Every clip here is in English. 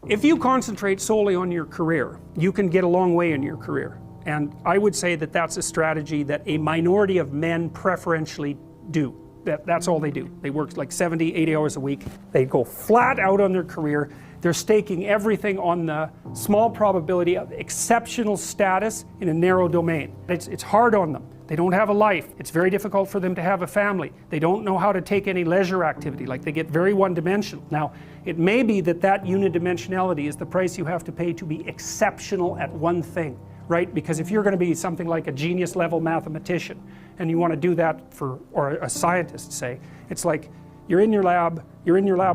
If you concentrate solely on your career, you can get a long way in your career. And I would say that that's a strategy that a minority of men preferentially do. That's all they do. They work like 70, 80 hours a week. They go flat out on their career. They're staking everything on the small probability of exceptional status in a narrow domain. It's hard on them. They don't have a life. It's very difficult for them to have a family. They don't know how to take any leisure activity. Like, they get very one-dimensional. Now, it may be that that unidimensionality is the price you have to pay to be exceptional at one thing, right? Because if you're going to be something like a genius level mathematician and you want to do that for, or a scientist, say, it's like you're in your lab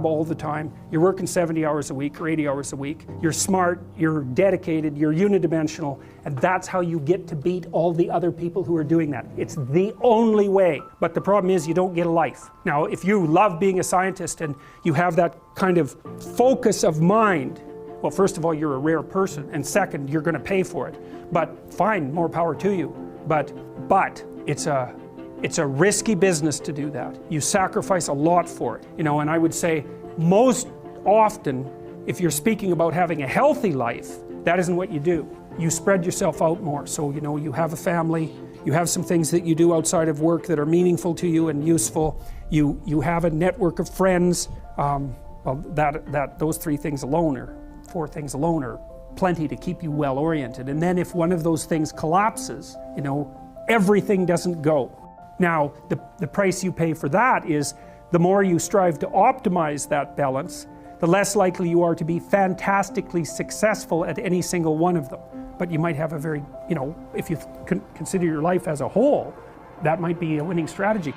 all the time, you're working 70 hours a week or 80 hours a week, you're smart, you're dedicated, you're unidimensional, and that's how you get to beat all the other people who are doing that. It's the only way. But the problem is you don't get a life. Now, if you love being a scientist and you have that kind of focus of mind, well, first of all, you're a rare person, and second, you're going to pay for it. But fine, more power to you. But it's a risky business to do that. You sacrifice a lot for it, you know. And I would say most often, if you're speaking about having a healthy life, that isn't what you do. You spread yourself out more. So, you know, you have a family, you have some things that you do outside of work that are meaningful to you and useful. You have a network of friends. Well, those 3 things alone, or 4 things alone, are plenty to keep you well oriented. And then if one of those things collapses, you know, everything doesn't go. Now, the price you pay for that is the more you strive to optimize that balance, the less likely you are to be fantastically successful at any single one of them. But you might have a very, you know, if you consider your life as a whole, that might be a winning strategy.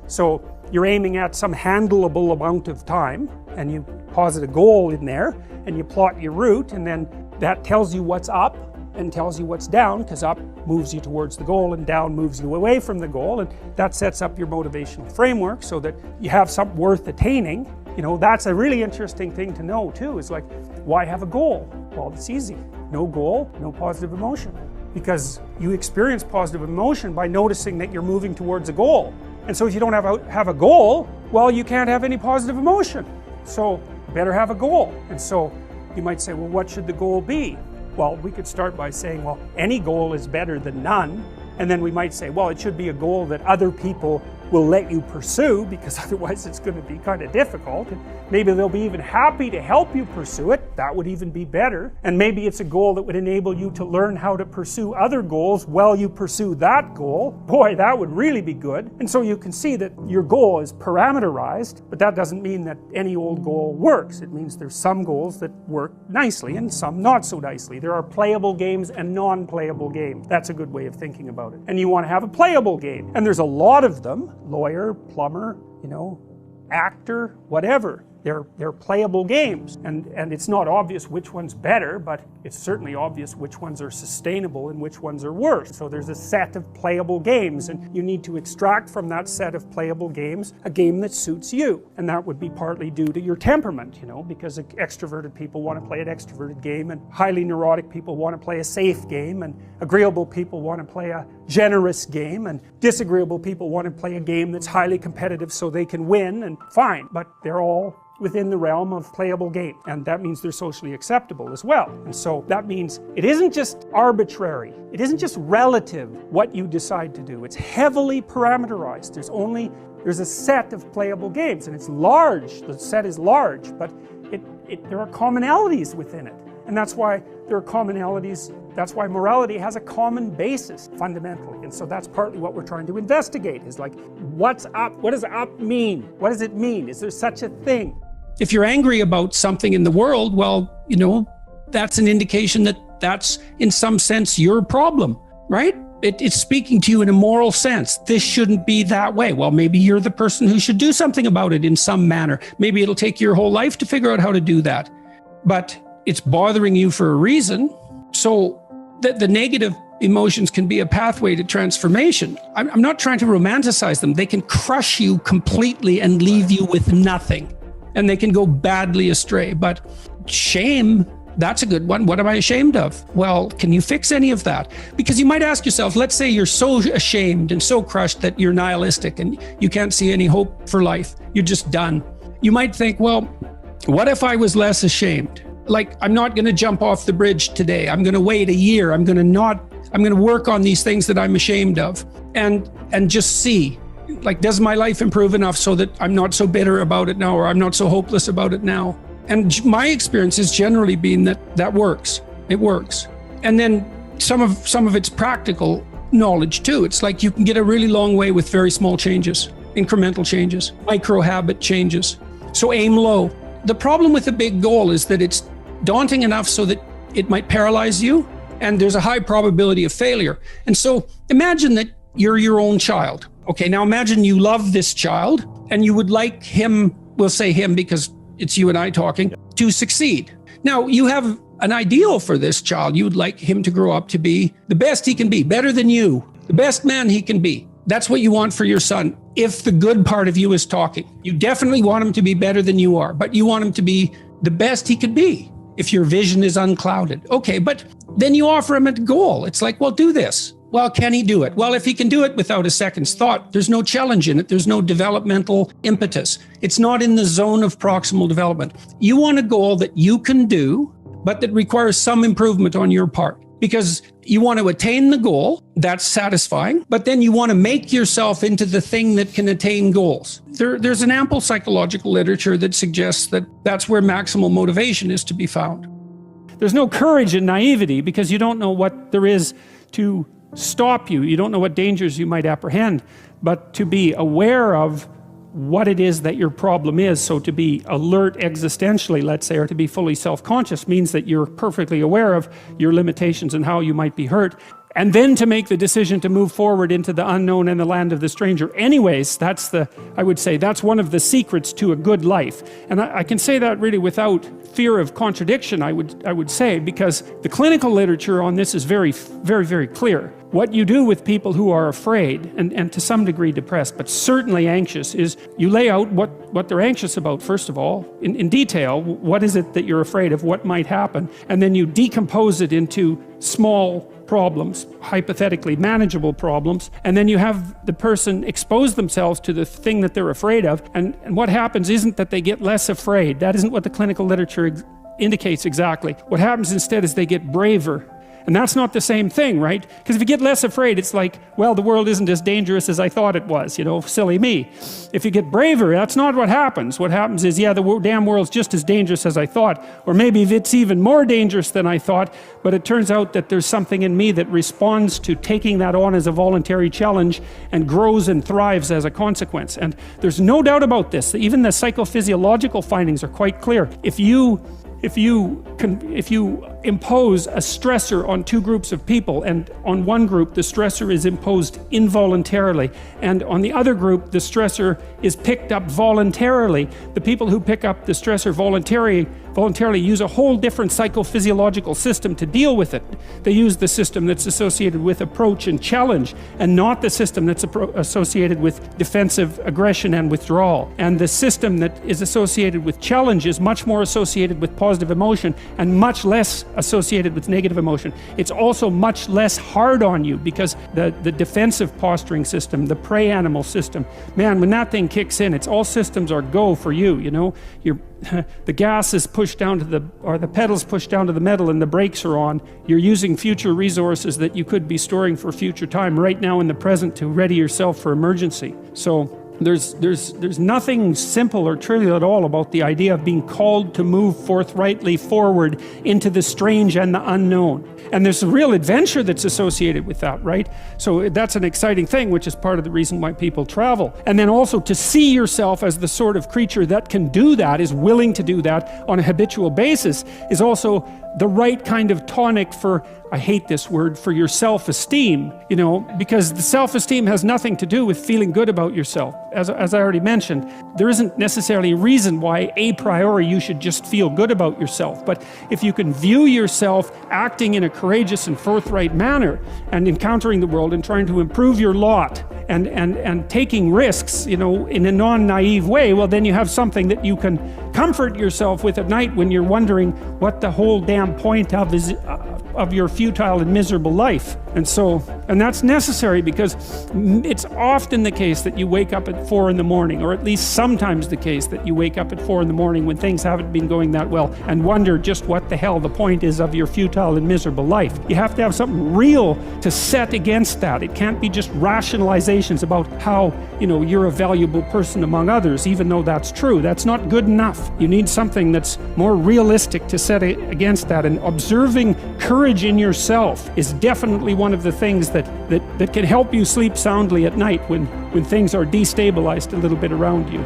So you're aiming at some handleable amount of time, and you posit a goal in there, and you plot your route, and then that tells you what's up and tells you what's down, because up moves you towards the goal and down moves you away from the goal, and that sets up your motivational framework so that you have something worth attaining. You know, that's a really interesting thing to know too. Is like, why have a goal? Well, it's easy. No goal, no positive emotion. Because you experience positive emotion by noticing that you're moving towards a goal. And so if you don't have a goal, well, you can't have any positive emotion. So you better have a goal. And so you might say, well, what should the goal be? Well, we could start by saying, well, any goal is better than none. And then we might say, well, it should be a goal that other people will let you pursue, because otherwise it's going to be kind of difficult. And maybe they'll be even happy to help you pursue it. That would even be better. And maybe it's a goal that would enable you to learn how to pursue other goals while you pursue that goal. Boy, that would really be good. And so you can see that your goal is parameterized, but that doesn't mean that any old goal works. It means there's some goals that work nicely and some not so nicely. There are playable games and non-playable games. That's a good way of thinking about it. And you want to have a playable game. And there's a lot of them. Lawyer, plumber, you know, actor, whatever. They're playable games, and it's not obvious which one's better, but it's certainly obvious which ones are sustainable and which ones are worse. So there's a set of playable games, and you need to extract from that set of playable games a game that suits you. And that would be partly due to your temperament, you know, because extroverted people want to play an extroverted game, and highly neurotic people want to play a safe game, and agreeable people want to play a generous game, and disagreeable people want to play a game that's highly competitive so they can win, and fine, but they're all within the realm of playable game, and that means they're socially acceptable as well. And so that means it isn't just arbitrary, it isn't just relative what you decide to do, it's heavily parameterized. There's a set of playable games, and it's large, the set is large, but there are commonalities within it. And that's why there are commonalities, that's why morality has a common basis, fundamentally. And so that's partly what we're trying to investigate, is like, what's up? What does up mean? What does it mean? Is there such a thing? If you're angry about something in the world, well, you know, that's an indication that that's, in some sense, your problem, right? It's speaking to you in a moral sense. This shouldn't be that way. Well, maybe you're the person who should do something about it in some manner. Maybe it'll take your whole life to figure out how to do that. But it's bothering you for a reason. So the negative emotions can be a pathway to transformation. I'm not trying to romanticize them. They can crush you completely and leave you with nothing. And they can go badly astray. But shame, that's a good one. What am I ashamed of? Well, can you fix any of that? Because you might ask yourself, let's say you're so ashamed and so crushed that you're nihilistic and you can't see any hope for life. You're just done. You might think, well, What if I was less ashamed? Like, I'm not going to jump off the bridge today. I'm going to wait a year. I'm going to work on these things that I'm ashamed of and just see, like, does my life improve enough so that I'm not so bitter about it now, or I'm not so hopeless about it now? And my experience has generally been that works. It works. And then some of it's practical knowledge too. It's like you can get a really long way with very small changes, incremental changes, micro habit changes. So aim low. The problem with a big goal is that it's daunting enough so that it might paralyze you, and there's a high probability of failure. And so imagine that you're your own child. Okay, now imagine you love this child and you would like him, we'll say him because it's you and I talking, to succeed. Now you have an ideal for this child. You would like him to grow up to be the best he can be, better than you, the best man he can be. That's what you want for your son. If the good part of you is talking, you definitely want him to be better than you are, but you want him to be the best he could be if your vision is unclouded. Okay, but then you offer him a goal. It's like, well, do this. Well, can he do it? Well, if he can do it without a second's thought, there's no challenge in it. There's no developmental impetus. It's not in the zone of proximal development. You want a goal that you can do, but that requires some improvement on your part. Because you want to attain the goal, that's satisfying, but then you want to make yourself into the thing that can attain goals. There's an ample psychological literature that suggests that that's where maximal motivation is to be found. There's no courage in naivety because you don't know what there is to stop you. You don't know what dangers you might apprehend, but to be aware of what it is that your problem is. So to be alert existentially, let's say, or to be fully self-conscious means that you're perfectly aware of your limitations and how you might be hurt. And then to make the decision to move forward into the unknown and the land of the stranger. Anyways, I would say that's one of the secrets to a good life. And I can say that really without fear of contradiction, I would say, because the clinical literature on this is very, very, very clear. What you do with people who are afraid and to some degree depressed, but certainly anxious, is you lay out what they're anxious about, first of all, in detail. What is it that you're afraid of? What might happen? And then you decompose it into small problems, hypothetically manageable problems, and then you have the person expose themselves to the thing that they're afraid of, and what happens isn't that they get less afraid. That isn't what the clinical literature indicates exactly. What happens instead is they get braver. And that's not the same thing, right? Because if you get less afraid, it's like, well, the world isn't as dangerous as I thought it was, you know, silly me. If you get braver, that's not what happens. What happens is, yeah, the damn world's just as dangerous as I thought, or maybe it's even more dangerous than I thought, but it turns out that there's something in me that responds to taking that on as a voluntary challenge and grows and thrives as a consequence. And there's no doubt about this. Even the psychophysiological findings are quite clear. If you impose a stressor on two groups of people, and on one group the stressor is imposed involuntarily, and on the other group the stressor is picked up voluntarily, the people who pick up the stressor voluntarily use a whole different psychophysiological system to deal with it. They use the system that's associated with approach and challenge, and not the system that's associated with defensive aggression and withdrawal. And the system that is associated with challenge is much more associated with positive emotion and much less associated with negative emotion. It's also much less hard on you because the defensive posturing system, the prey animal system, man, when that thing kicks in, it's all systems are go for you, you know. The gas is pushed down to the pedals pushed down to the metal and the brakes are on. You're using future resources that you could be storing for future time right now in the present to ready yourself for emergency. So there's nothing simple or trivial at all about the idea of being called to move forthrightly forward into the strange and the unknown. And there's a real adventure that's associated with that, right? So that's an exciting thing, which is part of the reason why people travel. And then also to see yourself as the sort of creature that can do that, is willing to do that on a habitual basis, is also the right kind of tonic for, I hate this word, for your self-esteem, you know, because the self-esteem has nothing to do with feeling good about yourself. As I already mentioned, there isn't necessarily a reason why a priori you should just feel good about yourself. But if you can view yourself acting in a courageous and forthright manner and encountering the world and trying to improve your lot and taking risks, you know, in a non-naive way, well, then you have something that you can comfort yourself with at night when you're wondering what the whole damn point of is of your futile and miserable life. And that's necessary because it's often the case that you wake up at 4 in the morning, or at least sometimes the case that you wake up at 4 in the morning when things haven't been going that well, and wonder just what the hell the point is of your futile and miserable life. You have to have something real to set against that. It can't be just rationalizations about how, you're a valuable person among others, even though that's true. That's not good enough. You need something that's more realistic to set against that, and observing courage in yourself is definitely one of the things that can help you sleep soundly at night when things are destabilized a little bit around you.